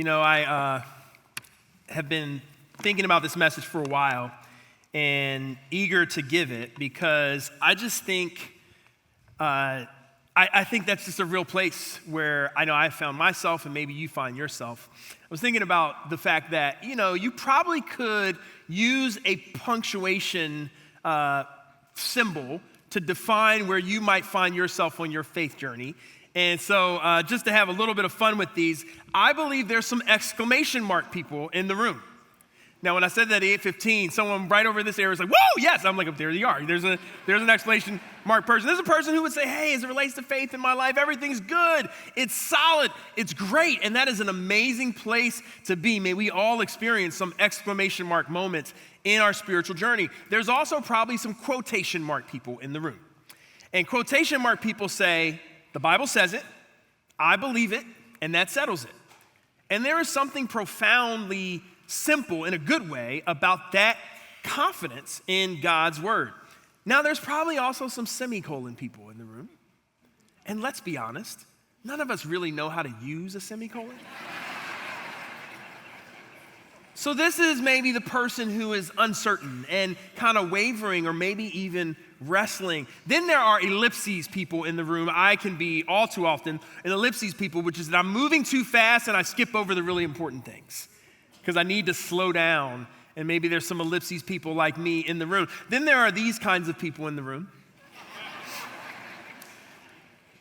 I have been thinking about this message for a while and eager to give it because I just think, I think that's just a real place where I know I found myself and maybe you find yourself. I was thinking about the fact that, you probably could use a punctuation symbol to define where you might find yourself on your faith journey. And so just to have a little bit of fun with these, I believe there's some exclamation mark people in the room. Now, when I said that at 8:15, someone right over this area was like, whoa, yes. I'm like, oh, there you are. There's an exclamation mark person. There's a person who would say, hey, as it relates to faith in my life, everything's good. It's solid. It's great. And that is an amazing place to be. May we all experience some exclamation mark moments in our spiritual journey. There's also probably some quotation mark people in the room. And quotation mark people say, the Bible says it, I believe it, and that settles it. And there is something profoundly simple in a good way about that confidence in God's word. Now, there's probably also some semicolon people in the room. And let's be honest, none of us really know how to use a semicolon. So this is maybe the person who is uncertain and kind of wavering or maybe even wrestling. Then there are ellipses people in the room. I can be all too often an ellipses people, which is that I'm moving too fast and I skip over the really important things because I need to slow down. And maybe there's some ellipses people like me in the room. Then there are these kinds of people in the room.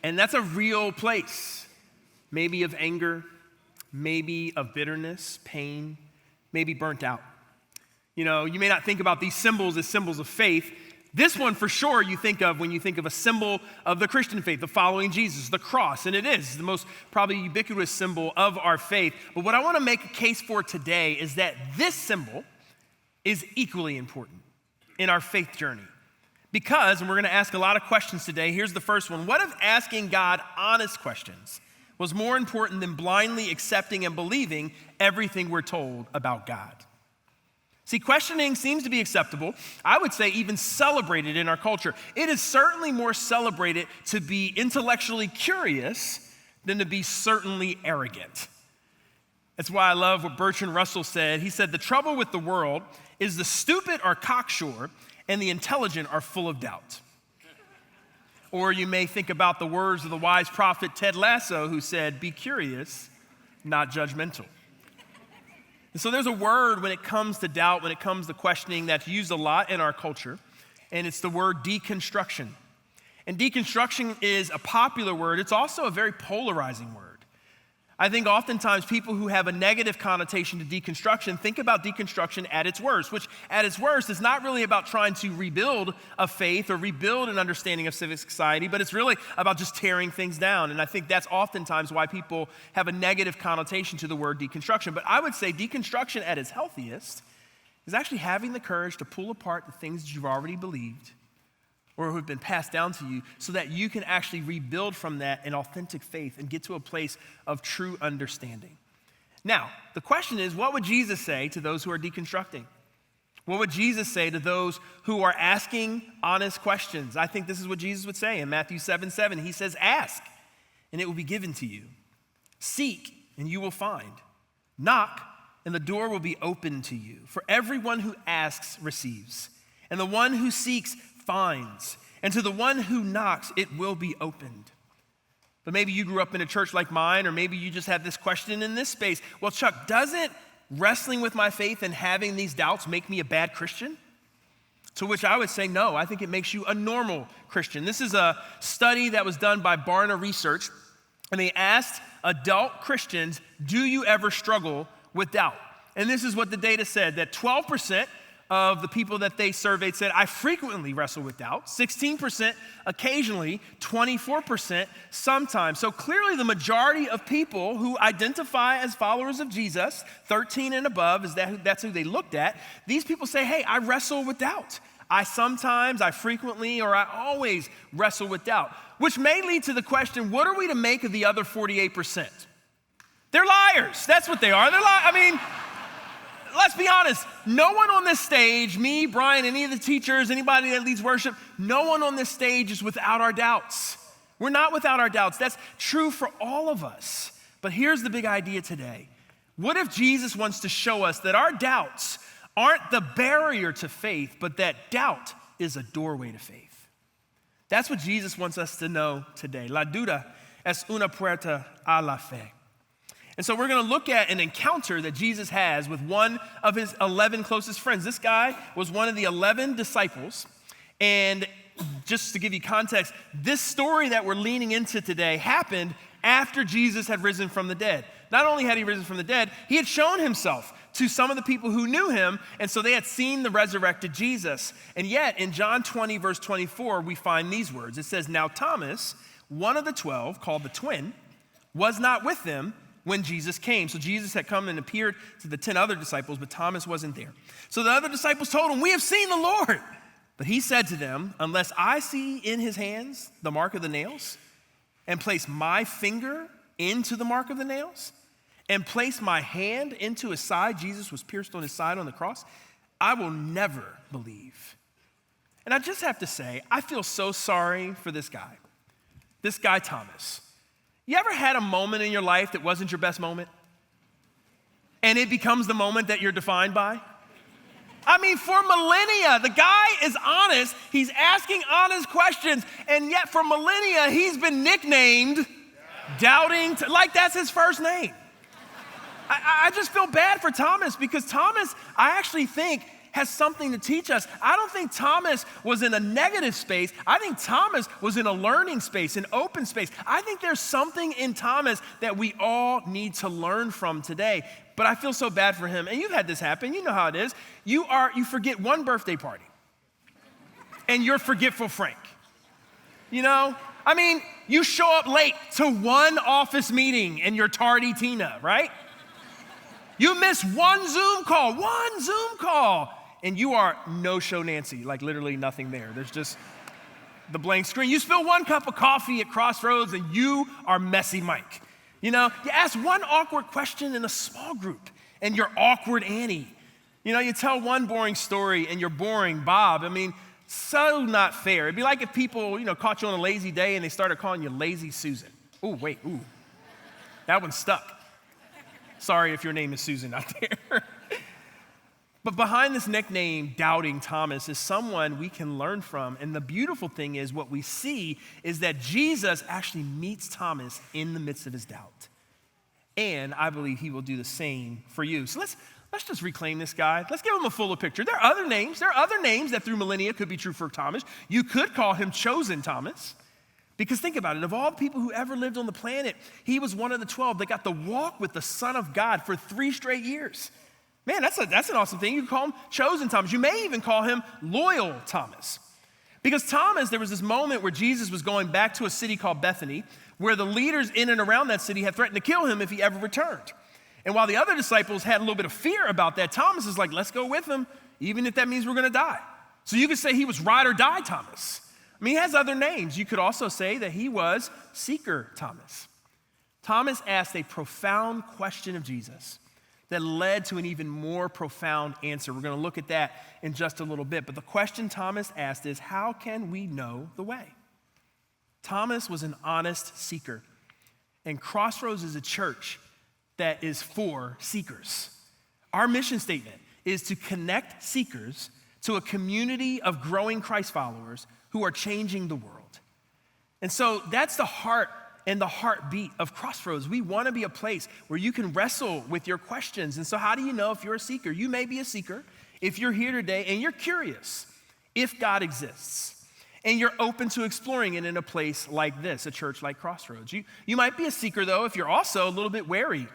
And that's a real place, maybe of anger, maybe of bitterness, pain, maybe burnt out. You may not think about these symbols as symbols of faith. This one for sure you think of when you think of a symbol of the Christian faith, the following Jesus, the cross, and it is the most probably ubiquitous symbol of our faith. But what I want to make a case for today is that this symbol is equally important in our faith journey. Because, and we're going to ask a lot of questions today, here's the first one. What if asking God honest questions was more important than blindly accepting and believing everything we're told about God? See, questioning seems to be acceptable. I would say even celebrated in our culture. It is certainly more celebrated to be intellectually curious than to be certainly arrogant. That's why I love what Bertrand Russell said. He said, the trouble with the world is the stupid are cocksure and the intelligent are full of doubt. Or you may think about the words of the wise prophet Ted Lasso, who said, be curious, not judgmental. And so there's a word when it comes to doubt, when it comes to questioning, that's used a lot in our culture, and it's the word deconstruction. And deconstruction is a popular word. It's also a very polarizing word. I think oftentimes people who have a negative connotation to deconstruction think about deconstruction at its worst, which at its worst is not really about trying to rebuild a faith or rebuild an understanding of civic society, but it's really about just tearing things down. And I think that's oftentimes why people have a negative connotation to the word deconstruction. But I would say deconstruction at its healthiest is actually having the courage to pull apart the things that you've already believed or who have been passed down to you so that you can actually rebuild from that an authentic faith and get to a place of true understanding. Now, the question is, what would Jesus say to those who are deconstructing? What would Jesus say to those who are asking honest questions? I think this is what Jesus would say in Matthew 7:7. He says, ask, and it will be given to you. Seek, and you will find. Knock, and the door will be opened to you. For everyone who asks receives, and the one who seeks finds, and to the one who knocks, it will be opened. But maybe you grew up in a church like mine, or maybe you just have this question in this space. Well, Chuck, doesn't wrestling with my faith and having these doubts make me a bad Christian? To which I would say, no, I think it makes you a normal Christian. This is a study that was done by Barna Research, and they asked adult Christians, do you ever struggle with doubt? And this is what the data said, that 12% of the people that they surveyed said, I frequently wrestle with doubt. 16% occasionally, 24% sometimes. So clearly the majority of people who identify as followers of Jesus, 13 and above, that's who they looked at, these people say, hey, I wrestle with doubt. I frequently, or I always wrestle with doubt. Which may lead to the question, what are we to make of the other 48%? They're liars. That's what they are. Let's be honest, no one on this stage, me, Brian, any of the teachers, anybody that leads worship, no one on this stage is without our doubts. We're not without our doubts. That's true for all of us. But here's the big idea today. What if Jesus wants to show us that our doubts aren't the barrier to faith, but that doubt is a doorway to faith? That's what Jesus wants us to know today. La duda es una puerta a la fe. And so we're going to look at an encounter that Jesus has with one of his 11 closest friends. This guy was one of the 11 disciples. And just to give you context, this story that we're leaning into today happened after Jesus had risen from the dead. Not only had he risen from the dead, he had shown himself to some of the people who knew him, and so they had seen the resurrected Jesus. And yet, in John 20, verse 24, we find these words. It says, "Now Thomas, one of the 12, called the twin, was not with them when Jesus came." So Jesus had come and appeared to the 10 other disciples, but Thomas wasn't there. So the other disciples told him, "We have seen the Lord." But he said to them, "Unless I see in his hands the mark of the nails, and place my finger into the mark of the nails, and place my hand into his side," Jesus was pierced on his side on the cross, "I will never believe." And I just have to say, I feel so sorry for this guy Thomas. You ever had a moment in your life that wasn't your best moment? And it becomes the moment that you're defined by? I mean, for millennia, the guy is honest. He's asking honest questions. And yet for millennia, he's been nicknamed Doubting, like that's his first name. I just feel bad for Thomas because Thomas, I actually think, has something to teach us. I don't think Thomas was in a negative space. I think Thomas was in a learning space, an open space. I think there's something in Thomas that we all need to learn from today. But I feel so bad for him. And you've had this happen. You know how it is. You forget one birthday party, and you're forgetful Frank. You know? I mean, you show up late to one office meeting, and you're tardy Tina, right? You miss one Zoom call, and you are no-show Nancy, like literally nothing there. There's just the blank screen. You spill one cup of coffee at Crossroads, and you are messy Mike. You know, you ask one awkward question in a small group, and you're awkward Annie. You know, you tell one boring story, and you're boring Bob. I mean, so not fair. It'd be like if people, caught you on a lazy day, and they started calling you Lazy Susan. Ooh. That one stuck. Sorry if your name is Susan out there. But behind this nickname, Doubting Thomas, is someone we can learn from. And the beautiful thing is what we see is that Jesus actually meets Thomas in the midst of his doubt. And I believe he will do the same for you. So let's just reclaim this guy. Let's give him a fuller picture. There are other names. There are other names that through millennia could be true for Thomas. You could call him Chosen Thomas. Because think about it, of all the people who ever lived on the planet, he was one of the 12 that got to walk with the Son of God for 3 straight years. Man, that's an awesome thing. You can call him Chosen Thomas. You may even call him Loyal Thomas. Because Thomas, there was this moment where Jesus was going back to a city called Bethany, where the leaders in and around that city had threatened to kill him if he ever returned. And while the other disciples had a little bit of fear about that, Thomas is like, let's go with him, even if that means we're going to die. So you could say he was ride or die Thomas. I mean, he has other names. You could also say that he was Seeker Thomas. Thomas asked a profound question of Jesus that led to an even more profound answer. We're going to look at that in just a little bit. But the question Thomas asked is, how can we know the way? Thomas was an honest seeker. And Crossroads is a church that is for seekers. Our mission statement is to connect seekers to a community of growing Christ followers who are changing the world. And so that's the heart and the heartbeat of Crossroads. We want to be a place where you can wrestle with your questions. And so how do you know if you're a seeker? You may be a seeker if you're here today and you're curious if God exists. And you're open to exploring it in a place like this, a church like Crossroads. You might be a seeker, though, if you're also a little bit wary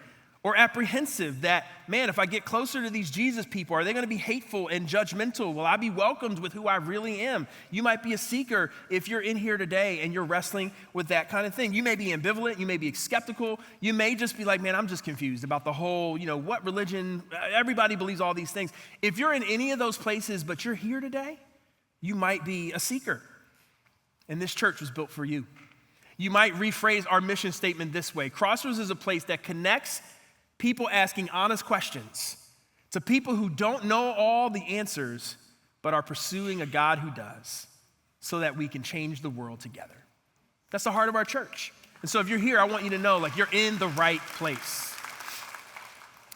or apprehensive that, man, if I get closer to these Jesus people, are they going to be hateful and judgmental? Will I be welcomed with who I really am? You might be a seeker if you're in here today and you're wrestling with that kind of thing. You may be ambivalent. You may be skeptical. You may just be like, man, I'm just confused about the whole, what religion, everybody believes all these things. If you're in any of those places, but you're here today, you might be a seeker. And this church was built for you. You might rephrase our mission statement this way. Crossroads is a place that connects people asking honest questions to people who don't know all the answers, but are pursuing a God who does, so that we can change the world together. That's the heart of our church. And so if you're here, I want you to know, you're in the right place.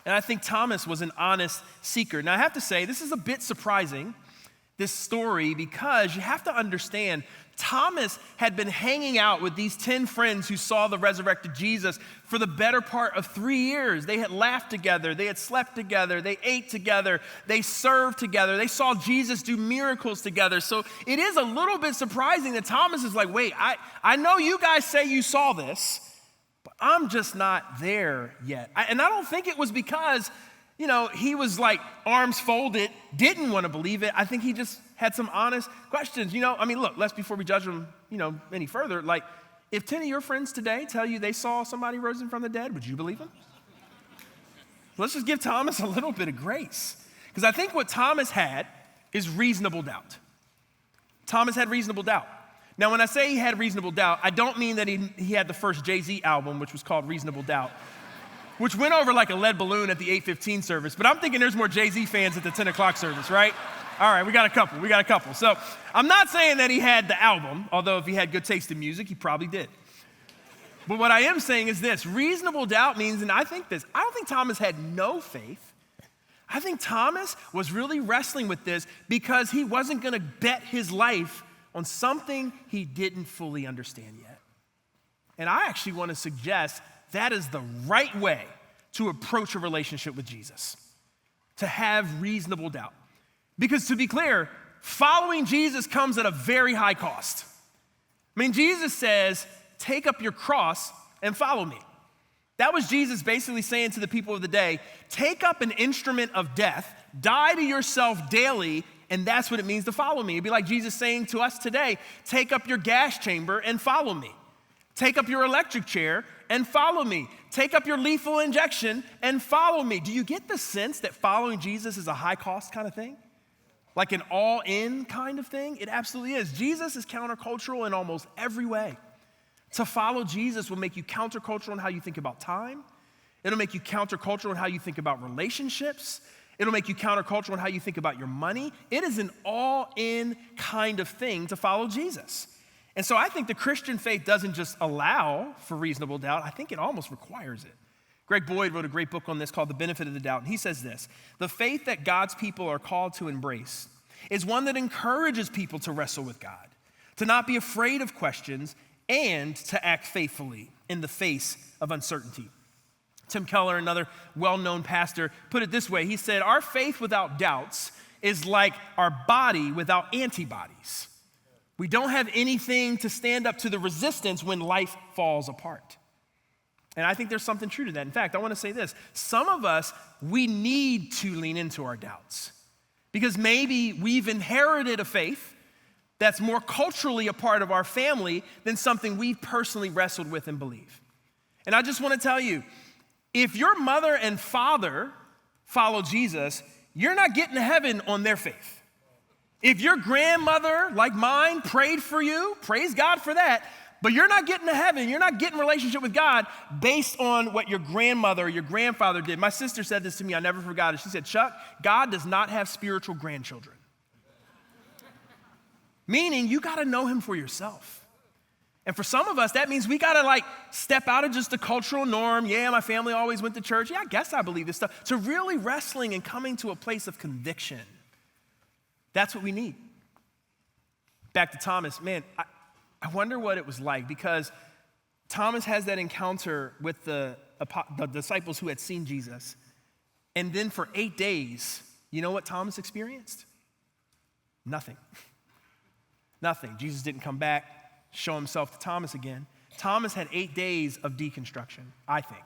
And I think Thomas was an honest seeker. Now, I have to say, this is a bit surprising, this story, because you have to understand, Thomas had been hanging out with these 10 friends who saw the resurrected Jesus for the better part of 3 years. They had laughed together. They had slept together. They ate together. They served together. They saw Jesus do miracles together. So it is a little bit surprising that Thomas is like, wait, I know you guys say you saw this, but I'm just not there yet. And I don't think it was because, he was like arms folded, didn't want to believe it. I think he just had some honest questions. Look, before we judge him, any further, like if 10 of your friends today tell you they saw somebody risen from the dead, would you believe them? Let's just give Thomas a little bit of grace. Because I think what Thomas had is reasonable doubt. Thomas had reasonable doubt. Now, when I say he had reasonable doubt, I don't mean that he had the first Jay-Z album, which was called Reasonable Doubt, which went over like a lead balloon at the 8:15 service. But I'm thinking there's more Jay-Z fans at the 10 o'clock service, right? All right, we got a couple. So I'm not saying that he had the album, although if he had good taste in music, he probably did. But what I am saying is this, reasonable doubt means, and I don't think Thomas had no faith. I think Thomas was really wrestling with this because he wasn't gonna bet his life on something he didn't fully understand yet. And I actually wanna suggest that is the right way to approach a relationship with Jesus, to have reasonable doubt. Because to be clear, following Jesus comes at a very high cost. Jesus says, take up your cross and follow me. That was Jesus basically saying to the people of the day, take up an instrument of death, die to yourself daily, and that's what it means to follow me. It'd be like Jesus saying to us today, take up your gas chamber and follow me. Take up your electric chair and follow me. Take up your lethal injection and follow me. Do you get the sense that following Jesus is a high cost kind of thing? Like an all-in kind of thing? It absolutely is. Jesus is countercultural in almost every way. To follow Jesus will make you countercultural in how you think about time. It'll make you countercultural in how you think about relationships. It'll make you countercultural in how you think about your money. It is an all-in kind of thing to follow Jesus. And so I think the Christian faith doesn't just allow for reasonable doubt, I think it almost requires it. Greg Boyd wrote a great book on this called The Benefit of the Doubt, and he says this, the faith that God's people are called to embrace is one that encourages people to wrestle with God, to not be afraid of questions, and to act faithfully in the face of uncertainty. Tim Keller, another well-known pastor, put it this way. He said, our faith without doubts is like our body without antibodies. We don't have anything to stand up to the resistance when life falls apart. And I think there's something true to that. In fact, I want to say this. Some of us, we need to lean into our doubts because maybe we've inherited a faith that's more culturally a part of our family than something we've personally wrestled with and believe. And I just want to tell you, if your mother and father follow Jesus, you're not getting to heaven on their faith. If your grandmother, like mine, prayed for you, praise God for that, but you're not getting to heaven, you're not getting a relationship with God based on what your grandmother or your grandfather did. My sister said this to me, I never forgot it. She said, Chuck, God does not have spiritual grandchildren. Meaning you gotta know him for yourself. And for some of us, that means we gotta step out of just the cultural norm. Yeah, my family always went to church. Yeah, I guess I believe this stuff. To really wrestling and coming to a place of conviction. That's what we need. Back to Thomas, man, I wonder what it was like because Thomas has that encounter with the disciples who had seen Jesus. And then for 8 days, you know what Thomas experienced? Nothing. Nothing. Jesus didn't come back, show himself to Thomas again. Thomas had 8 days of deconstruction, I think.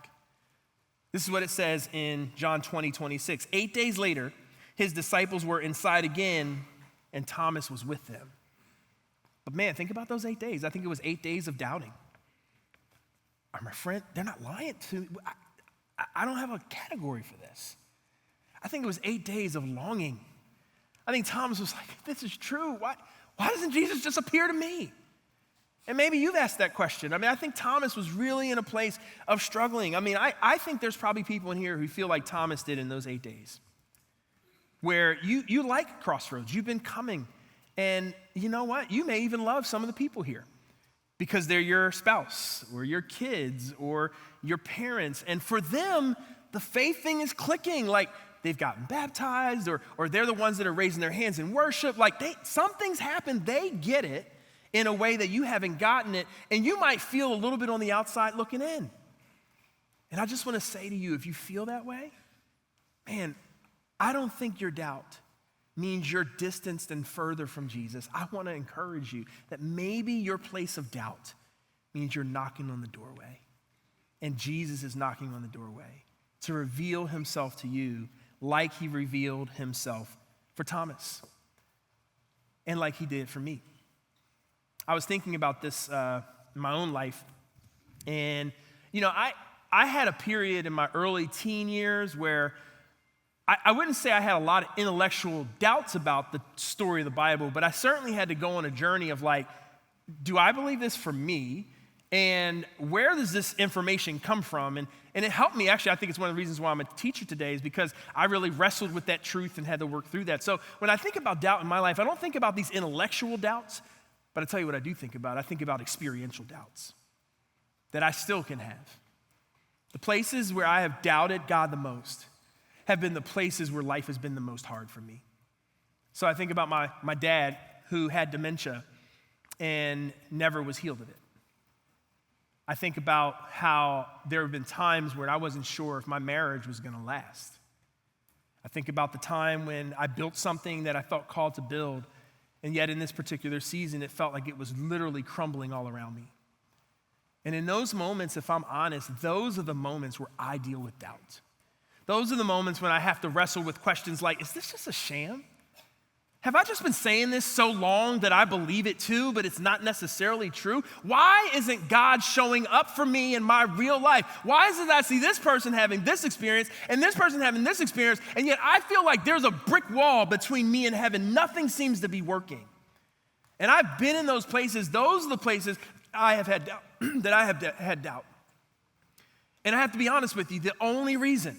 This is what it says in John 20:26. 8 days later, his disciples were inside again, and Thomas was with them. But man, think about those 8 days. I think it was 8 days of doubting. My friend, they're not lying to me. I don't have a category for this. I think it was 8 days of longing. I think Thomas was like, if this is true, why doesn't Jesus just appear to me? And maybe you've asked that question. I think Thomas was really in a place of struggling. I think there's probably people in here who feel like Thomas did in those 8 days. Where you like Crossroads, you've been coming. And you know what? You may even love some of the people here because they're your spouse or your kids or your parents. And for them, the faith thing is clicking. Like they've gotten baptized or they're the ones that are raising their hands in worship. Like something's happened. They get it in a way that you haven't gotten it. And you might feel a little bit on the outside looking in. And I just want to say to you, if you feel that way, man, I don't think your doubt means you're distanced and further from Jesus. I want to encourage you that maybe your place of doubt means you're knocking on the doorway. And Jesus is knocking on the doorway to reveal himself to you like he revealed himself for Thomas and like he did for me. I was thinking about this in my own life. And, I had a period in my early teen years where I wouldn't say I had a lot of intellectual doubts about the story of the Bible, but I certainly had to go on a journey of like, do I believe this for me? And where does this information come from? And it helped me. Actually, I think it's one of the reasons why I'm a teacher today is because I really wrestled with that truth and had to work through that. So when I think about doubt in my life, I don't think about these intellectual doubts, but I tell you what I do think about. I think about experiential doubts that I still can have. The places where I have doubted God the most have been the places where life has been the most hard for me. So I think about my dad who had dementia and never was healed of it. I think about how there have been times where I wasn't sure if my marriage was going to last. I think about the time when I built something that I felt called to build, and yet in this particular season, it felt like it was literally crumbling all around me. And in those moments, if I'm honest, those are the moments where I deal with doubt. Those are the moments when I have to wrestle with questions like, is this just a sham? Have I just been saying this so long that I believe it too, but it's not necessarily true? Why isn't God showing up for me in my real life? Why is it that I see this person having this experience and this person having this experience, and yet I feel like there's a brick wall between me and heaven? Nothing seems to be working. And I've been in those places. Those are the places I have had doubt, that I have had doubt. And I have to be honest with you, the only reason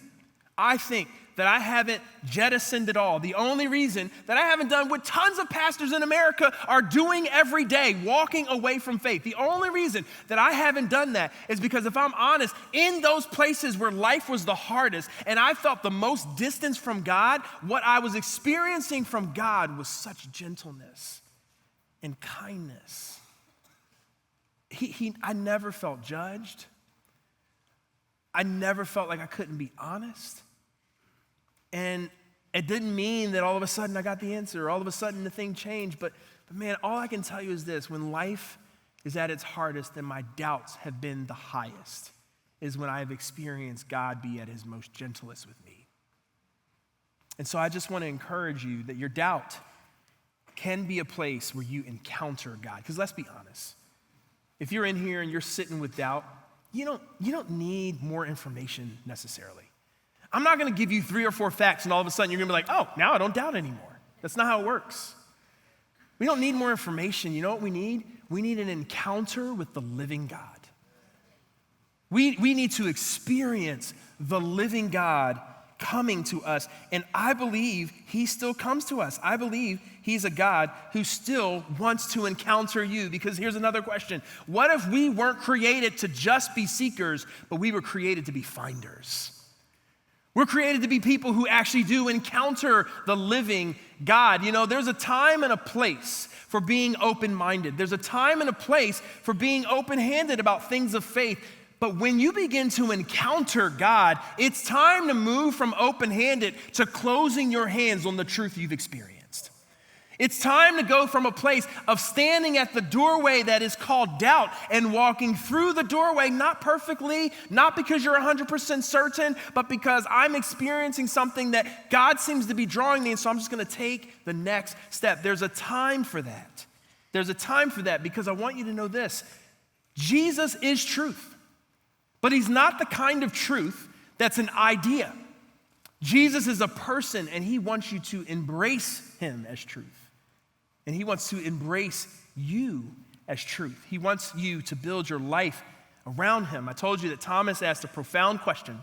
I think that I haven't jettisoned it all, the only reason that I haven't done what tons of pastors in America are doing every day, walking away from faith, the only reason that I haven't done that is because if I'm honest, in those places where life was the hardest and I felt the most distance from God, what I was experiencing from God was such gentleness and kindness. I never felt judged. I never felt like I couldn't be honest. And it didn't mean that all of a sudden I got the answer, or all of a sudden the thing changed. But man, all I can tell you is this: when life is at its hardest and my doubts have been the highest, is when I have experienced God be at his most gentlest with me. And so I just want to encourage you that your doubt can be a place where you encounter God. Because let's be honest. If you're in here and you're sitting with doubt, you don't need more information necessarily. I'm not going to give you 3 or 4 facts and all of a sudden you're going to be like, oh, now I don't doubt anymore. That's not how it works. We don't need more information. You know what we need? We need an encounter with the living God. We need to experience the living God coming to us. And I believe he still comes to us. I believe he's a God who still wants to encounter you. Because here's another question. What if we weren't created to just be seekers, but we were created to be finders? We're created to be people who actually do encounter the living God. There's a time and a place for being open-minded. There's a time and a place for being open-handed about things of faith. But when you begin to encounter God, it's time to move from open-handed to closing your hands on the truth you've experienced. It's time to go from a place of standing at the doorway that is called doubt and walking through the doorway, not perfectly, not because you're 100% certain, but because I'm experiencing something that God seems to be drawing me, and so I'm just going to take the next step. There's a time for that. There's a time for that because I want you to know this. Jesus is truth. But he's not the kind of truth that's an idea. Jesus is a person, and he wants you to embrace him as truth. And he wants to embrace you as truth. He wants you to build your life around him. I told you that Thomas asked a profound question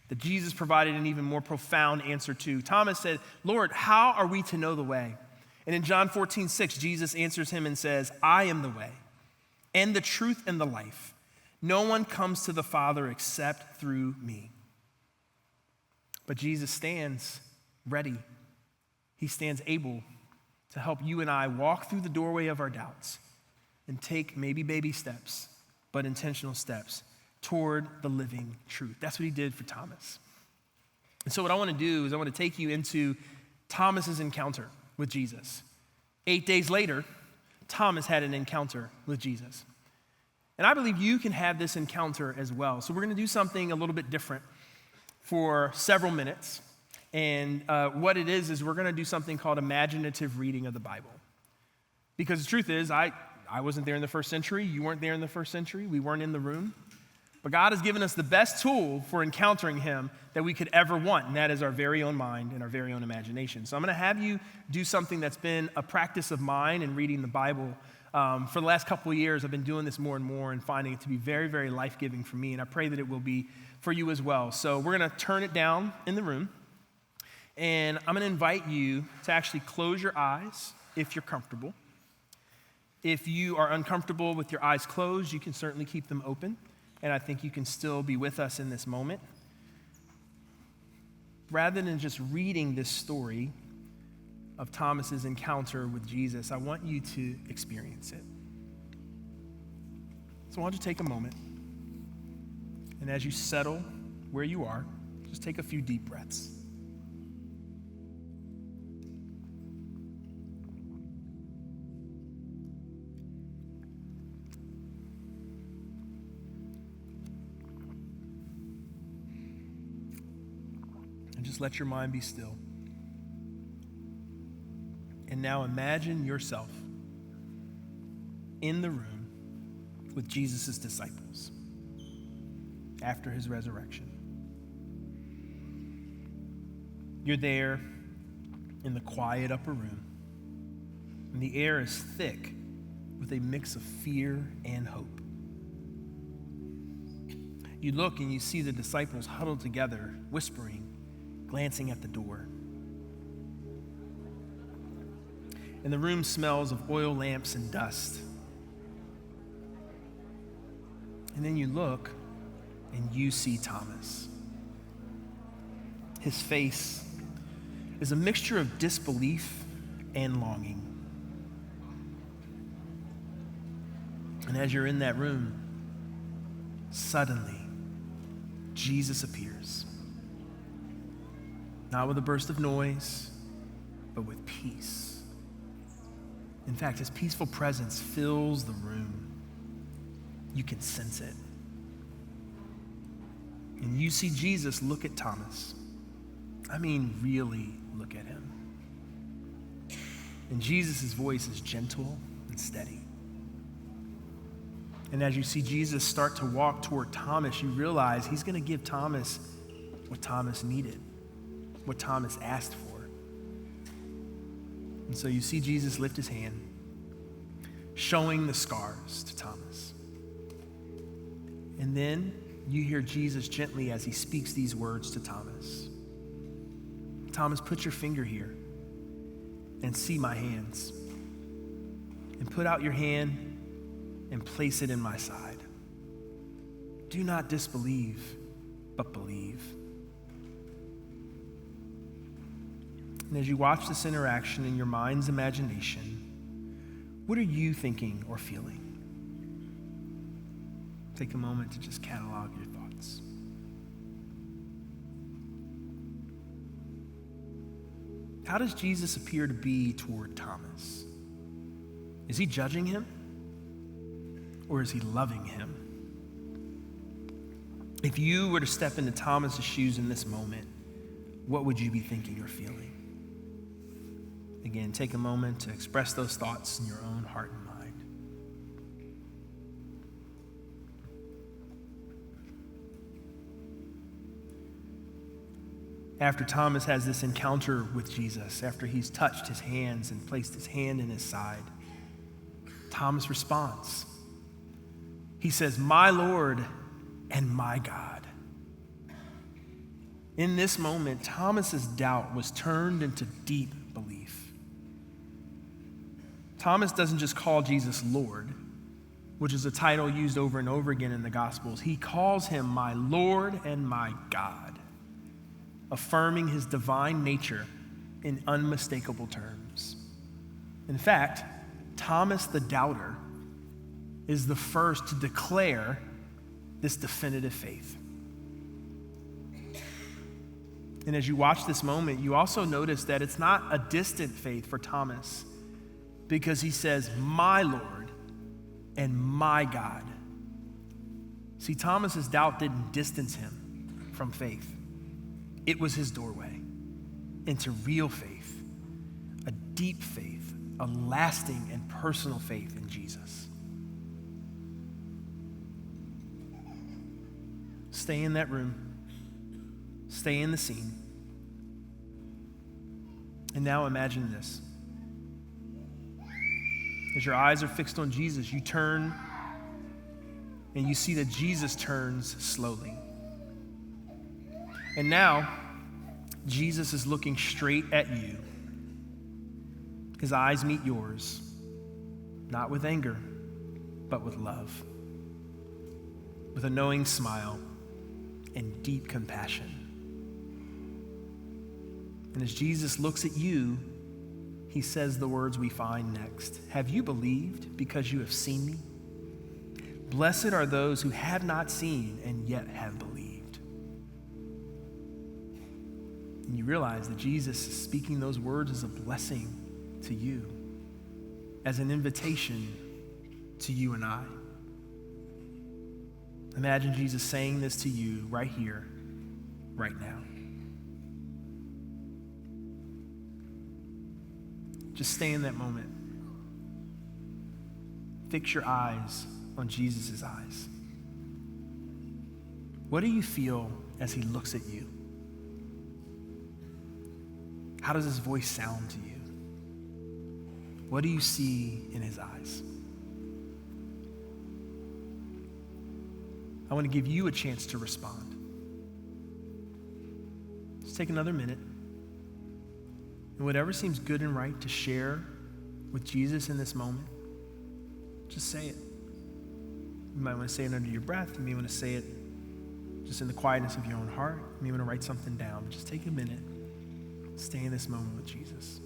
that Jesus provided an even more profound answer to. Thomas said, Lord, how are we to know the way? And in John 14:6, Jesus answers him and says, I am the way and the truth and the life. No one comes to the Father except through me. But Jesus stands ready. He stands able to help you and I walk through the doorway of our doubts and take maybe baby steps, but intentional steps toward the living truth. That's what he did for Thomas. And so what I want to do is I want to take you into Thomas's encounter with Jesus. 8 days later, Thomas had an encounter with Jesus. And I believe you can have this encounter as well. So we're going to do something a little bit different for several minutes. And what it is we're going to do something called imaginative reading of the Bible. Because the truth is, I wasn't there in the first century. You weren't there in the first century. We weren't in the room. But God has given us the best tool for encountering him that we could ever want, and that is our very own mind and our very own imagination. So I'm going to have you do something that's been a practice of mine in reading the Bible. For the last couple of years, I've been doing this more and more and finding it to be very, very life-giving for me, and I pray that it will be for you as well. So we're going to turn it down in the room, and I'm going to invite you to actually close your eyes if you're comfortable. If you are uncomfortable with your eyes closed, you can certainly keep them open. And I think you can still be with us in this moment. Rather than just reading this story of Thomas's encounter with Jesus, I want you to experience it. So I want you to take a moment. And as you settle where you are, just take a few deep breaths. And just let your mind be still. And now imagine yourself in the room with Jesus' disciples after his resurrection. You're there in the quiet upper room, and the air is thick with a mix of fear and hope. You look and you see the disciples huddled together, whispering, glancing at the door. And the room smells of oil lamps and dust. And then you look and you see Thomas. His face is a mixture of disbelief and longing. And as you're in that room, suddenly Jesus appears. Not with a burst of noise, but with peace. In fact, his peaceful presence fills the room. You can sense it. And you see Jesus look at Thomas. I mean, really look at him. And Jesus' voice is gentle and steady. And as you see Jesus start to walk toward Thomas, you realize he's going to give Thomas what Thomas needed, what Thomas asked for. And so you see Jesus lift his hand, showing the scars to Thomas. And then you hear Jesus gently as he speaks these words to Thomas. Thomas, put your finger here and see my hands. And put out your hand and place it in my side. Do not disbelieve, but believe. And as you watch this interaction in your mind's imagination, what are you thinking or feeling? Take a moment to just catalog your thoughts. How does Jesus appear to be toward Thomas? Is he judging him? Or is he loving him? If you were to step into Thomas's shoes in this moment, what would you be thinking or feeling? Again, take a moment to express those thoughts in your own heart and mind. After Thomas has this encounter with Jesus, after he's touched his hands and placed his hand in his side, Thomas responds. He says, "My Lord and my God." In this moment, Thomas's doubt was turned into deep belief. Thomas doesn't just call Jesus Lord, which is a title used over and over again in the Gospels. He calls him my Lord and my God. affirming his divine nature in unmistakable terms. In fact, Thomas the doubter is the first to declare this definitive faith. And as you watch this moment, you also notice that it's not a distant faith for Thomas, because he says, "My Lord and my God." See, Thomas's doubt didn't distance him from faith. It was his doorway into real faith, a deep faith, a lasting and personal faith in Jesus. Stay in that room. Stay in the scene. And now imagine this. As your eyes are fixed on Jesus, you turn and you see that Jesus turns slowly. And now, Jesus is looking straight at you. His eyes meet yours, not with anger, but with love, with a knowing smile and deep compassion. And as Jesus looks at you, he says the words we find next. "Have you believed because you have seen me? Blessed are those who have not seen and yet have believed." And you realize that Jesus is speaking those words as a blessing to you, as an invitation to you and I. Imagine Jesus saying this to you right here, right now. Just stay in that moment. Fix your eyes on Jesus' eyes. What do you feel as he looks at you? How does his voice sound to you? What do you see in his eyes? I want to give you a chance to respond. Just take another minute. And whatever seems good and right to share with Jesus in this moment, just say it. You might want to say it under your breath. You may want to say it just in the quietness of your own heart. You may want to write something down. Just take a minute. Stay in this moment with Jesus.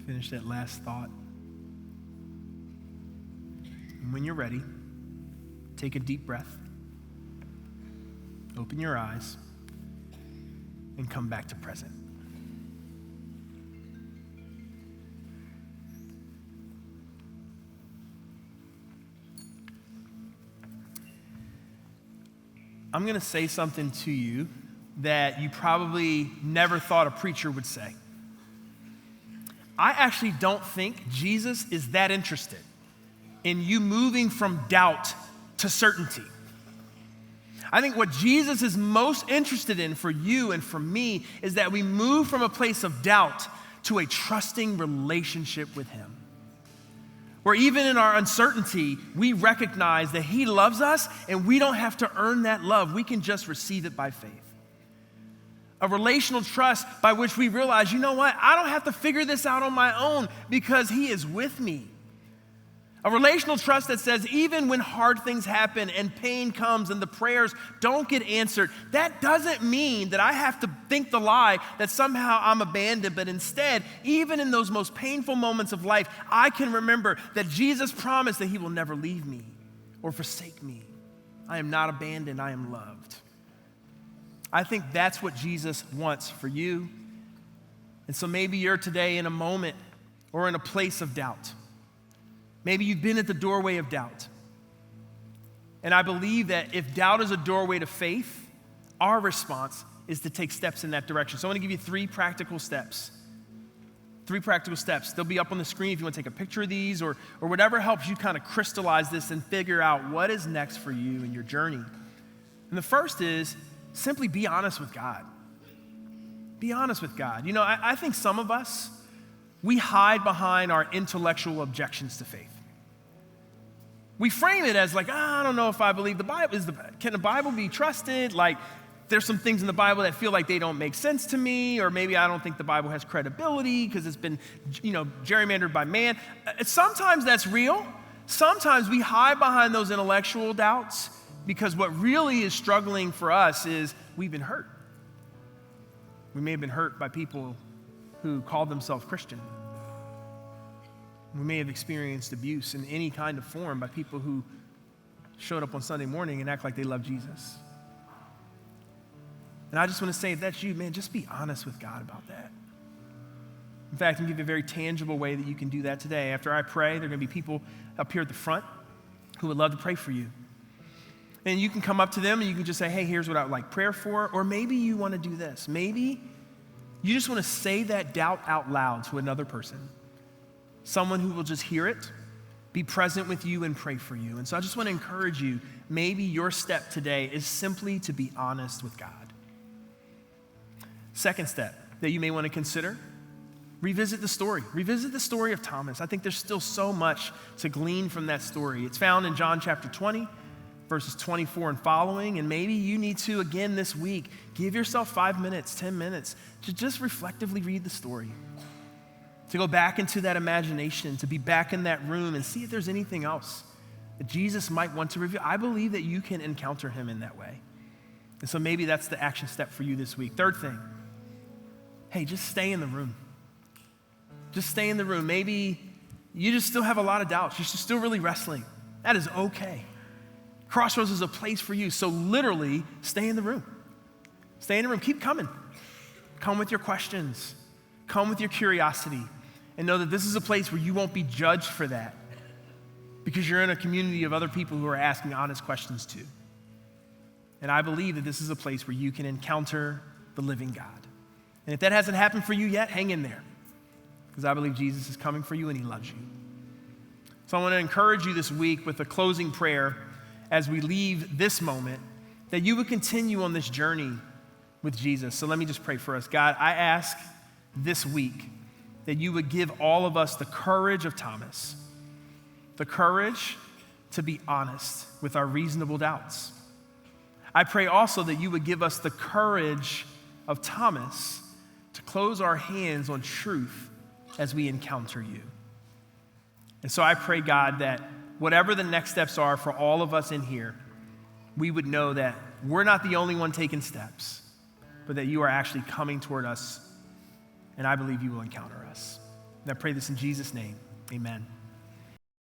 Finish that last thought. And when you're ready, take a deep breath, open your eyes, and come back to present. I'm going to say something to you that you probably never thought a preacher would say. I actually don't think Jesus is that interested in you moving from doubt to certainty. I think what Jesus is most interested in for you and for me is that we move from a place of doubt to a trusting relationship with him, where even in our uncertainty, we recognize that he loves us and we don't have to earn that love. We can just receive it by faith. A relational trust by which we realize, you know what? I don't have to figure this out on my own because he is with me. A relational trust that says even when hard things happen and pain comes and the prayers don't get answered, that doesn't mean that I have to think the lie that somehow I'm abandoned, but instead, even in those most painful moments of life, I can remember that Jesus promised that he will never leave me or forsake me. I am not abandoned, I am loved. I think that's what Jesus wants for you. And so maybe you're today in a moment or in a place of doubt. Maybe you've been at the doorway of doubt. And I believe that if doubt is a doorway to faith, our response is to take steps in that direction. So I want to give you 3 practical steps 3 practical steps. They'll be up on the screen if you want to take a picture of these or whatever helps you kind of crystallize this and figure out what is next for you in your journey. And the first is simply be honest with God. Be honest with God. I think some of us, we hide behind our intellectual objections to faith. We frame it as like, I don't know if I believe the Bible. Can the Bible be trusted? Like, there's some things in the Bible that feel like they don't make sense to me, or maybe I don't think the Bible has credibility because it's been, gerrymandered by man. Sometimes that's real. Sometimes we hide behind those intellectual doubts because what really is struggling for us is we've been hurt. We may have been hurt by people who called themselves Christian. We may have experienced abuse in any kind of form by people who showed up on Sunday morning and act like they love Jesus. And I just want to say, if that's you, man, just be honest with God about that. In fact, I'm going to give you a very tangible way that you can do that today. After I pray, there are going to be people up here at the front who would love to pray for you. And you can come up to them and you can just say, hey, here's what I would like prayer for. Or maybe you want to do this. Maybe you just want to say that doubt out loud to another person. Someone who will just hear it, be present with you, and pray for you. And so I just want to encourage you, maybe your step today is simply to be honest with God. Second step that you may want to consider, revisit the story. Revisit the story of Thomas. I think there's still so much to glean from that story. It's found in John chapter 20, verses 24 and following. And maybe you need to, again this week, give yourself 5 minutes, 10 minutes to just reflectively read the story. To go back into that imagination, to be back in that room and see if there's anything else that Jesus might want to reveal. I believe that you can encounter him in that way. And so maybe that's the action step for you this week. Third thing, hey, just stay in the room. Just stay in the room. Maybe you just still have a lot of doubts. You're still really wrestling. That is okay. Crossroads is a place for you. So literally, stay in the room. Stay in the room. Keep coming. Come with your questions. Come with your curiosity. And know that this is a place where you won't be judged for that because you're in a community of other people who are asking honest questions too. And I believe that this is a place where you can encounter the living God. And if that hasn't happened for you yet, hang in there because I believe Jesus is coming for you and he loves you. So I want to encourage you this week with a closing prayer as we leave this moment that you would continue on this journey with Jesus. So let me just pray for us. God, I ask this week that you would give all of us the courage of Thomas, the courage to be honest with our reasonable doubts. I pray also that you would give us the courage of Thomas to close our hands on truth as we encounter you. And so I pray, God, that whatever the next steps are for all of us in here, we would know that we're not the only one taking steps, but that you are actually coming toward us, and I believe you will encounter us. And I pray this in Jesus' name, amen.